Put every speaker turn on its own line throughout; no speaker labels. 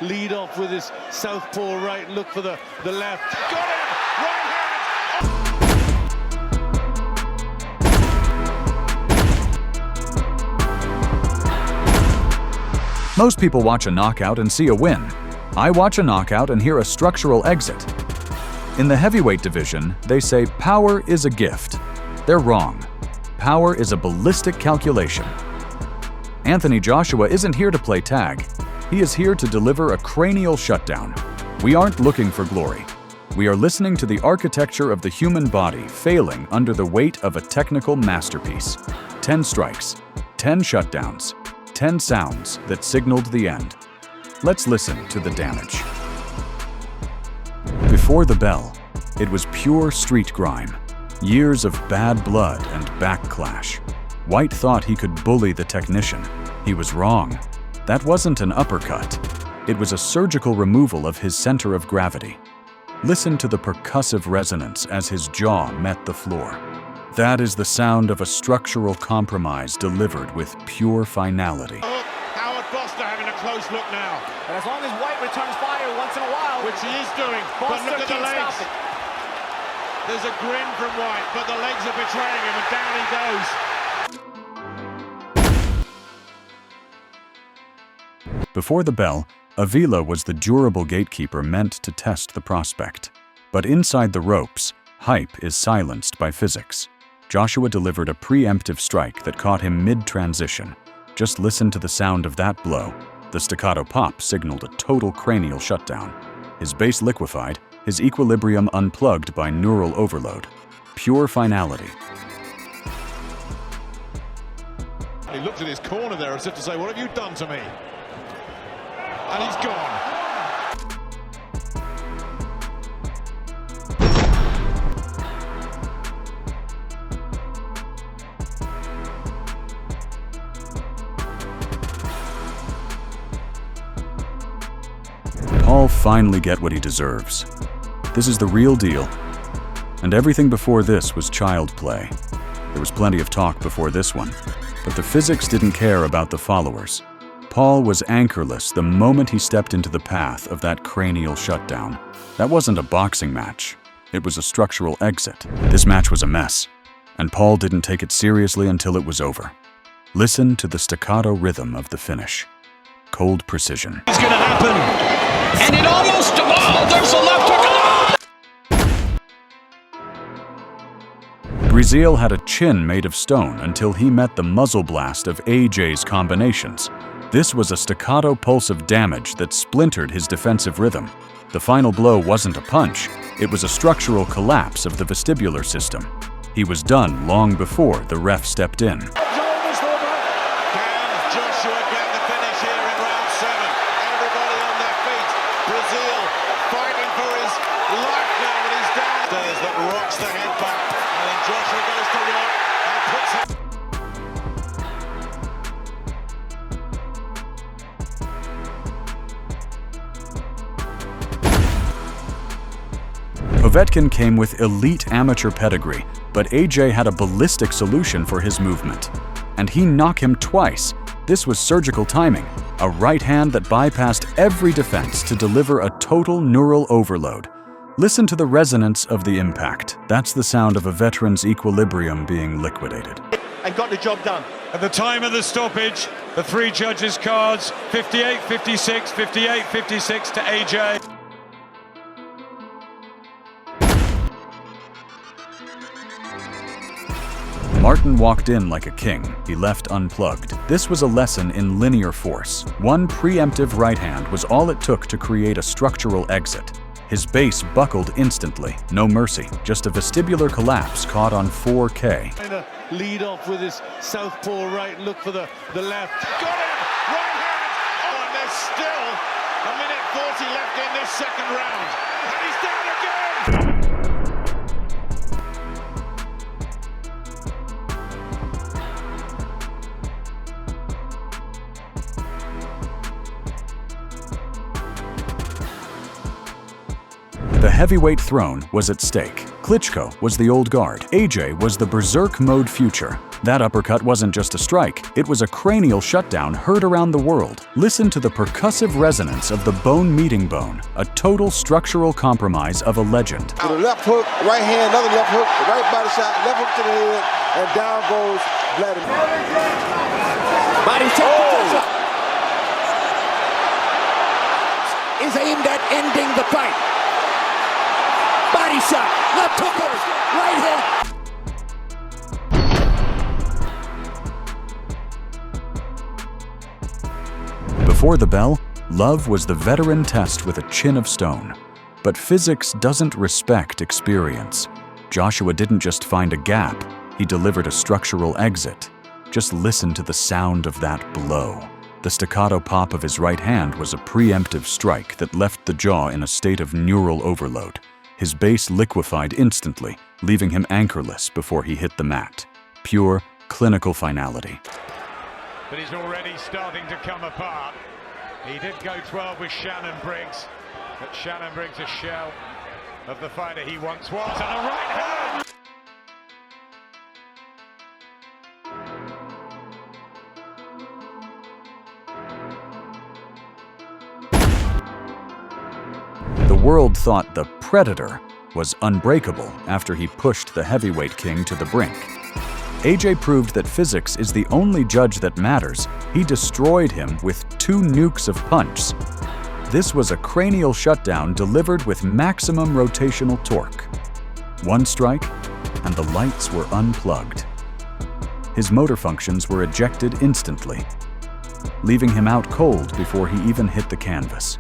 lead off with his southpaw right, look for the left. Got him! Right hand!
Most people watch a knockout and see a win. I watch a knockout and hear a structural exit. In the heavyweight division, they say power is a gift. They're wrong. Power is a ballistic calculation. Anthony Joshua isn't here to play tag. He is here to deliver a cranial shutdown. We aren't looking for glory. We are listening to the architecture of the human body failing under the weight of a technical masterpiece. 10 strikes, 10 shutdowns, 10 sounds that signaled the end. Let's listen to the damage. Before the bell, it was pure street grime. Years of bad blood and backlash. White thought he could bully the technician. He was wrong. That wasn't an uppercut. It was a surgical removal of his center of gravity. Listen to the percussive resonance as his jaw met the floor. That is the sound of a structural compromise delivered with pure finality.
Having a close look now.
But as long as White returns fire once in a while,
which he is doing, but look at the legs. There's a grin from White, but the legs are betraying him, and down he goes.
Before the bell, Avila was the durable gatekeeper meant to test the prospect. But inside the ropes, hype is silenced by physics. Joshua delivered a preemptive strike that caught him mid-transition. Just listen to the sound of that blow. The staccato pop signaled a total cranial shutdown. His base liquefied, his equilibrium unplugged by neural overload. Pure finality.
He looked at his corner there as if to say, what have you done to me? And he's gone.
Paul finally get what he deserves. This is the real deal. And everything before this was child play. There was plenty of talk before this one, but the physics didn't care about the followers. Paul was anchorless the moment he stepped into the path of that cranial shutdown. That wasn't a boxing match. It was a structural exit. This match was a mess, and Paul didn't take it seriously until it was over. Listen to the staccato rhythm of the finish. Cold precision.
It's gonna happen!
and it almost, oh, there's a left hook.
Brazil had a chin made of stone until he met the muzzle blast of AJ's combinations. This was a staccato pulse of damage that splintered his defensive rhythm. The final blow wasn't a punch, it was a structural collapse of the vestibular system. He was done long before the ref stepped in.
Can Joshua get the finish here in round 7? Everybody on their feet. Brazil fighting for his life now, and he's down. There's that rocks the head back, and then Joshua goes to rock and puts it.
Povetkin came with elite amateur pedigree, but AJ had a ballistic solution for his movement. And he knocked him twice. This was surgical timing, a right hand that bypassed every defense to deliver a total neural overload. Listen to the resonance of the impact. That's the sound of a veteran's equilibrium being liquidated.
And got the job done.
At the time of the stoppage, the three judges' cards, 58-56, 58-56 to AJ.
Martin walked in like a king. He left unplugged. This was a lesson in linear force. One preemptive right hand was all it took to create a structural exit. His base buckled instantly. No mercy. Just a vestibular collapse caught on 4K.
Lead off with his southpaw right, look for the left. Got him! Right hand! Oh, and there's still a minute 40 left in this second round. And he's down again!
The heavyweight throne was at stake. Klitschko was the old guard. AJ was the berserk mode future. That uppercut wasn't just a strike, it was a cranial shutdown heard around the world. Listen to the percussive resonance of the bone meeting bone, a total structural compromise of a legend.
With a left hook, right hand, another left hook, the right body shot, left hook to the head, and down goes Vladimir.
Body shot is aimed at ending the fight. Body shot, left hook, right hand.
Before the bell, Love was the veteran test with a chin of stone. But physics doesn't respect experience. Joshua didn't just find a gap, he delivered a structural exit. Just listen to the sound of that blow. The staccato pop of his right hand was a preemptive strike that left the jaw in a state of neural overload. His base liquefied instantly, leaving him anchorless before he hit the mat. Pure, clinical finality.
But he's already starting to come apart. He did go 12 with Shannon Briggs, but Shannon Briggs a shell of the fighter he once was, and a right hand!
The world thought the Predator was unbreakable after he pushed the heavyweight king to the brink. AJ proved that physics is the only judge that matters. He destroyed him with 2 nukes of punch. This was a cranial shutdown delivered with maximum rotational torque. 1 strike, and the lights were unplugged. His motor functions were ejected instantly, leaving him out cold before he even hit the canvas.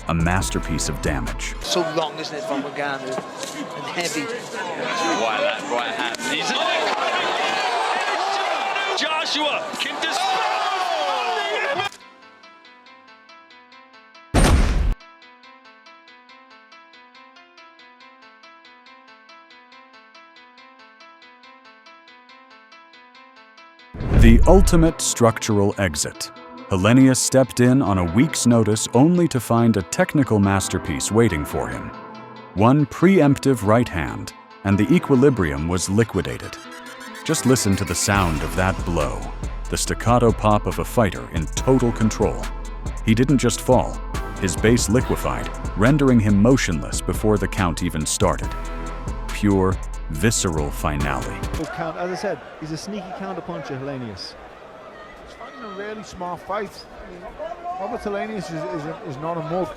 A masterpiece of damage.
So long, isn't it, from Uganda, and heavy.
Why that right hand? He's Joshua can dispel.
The ultimate structural exit. Hellenius stepped in on a week's notice only to find a technical masterpiece waiting for him. 1 preemptive right hand, and the equilibrium was liquidated. Just listen to the sound of that blow, the staccato pop of a fighter in total control. He didn't just fall, his base liquefied, rendering him motionless before the count even started. Pure, visceral finale.
Count, as I said, he's a sneaky counterpuncher, Hellenius. He's fighting a really smart fight. Robert Hellenius is not a mug.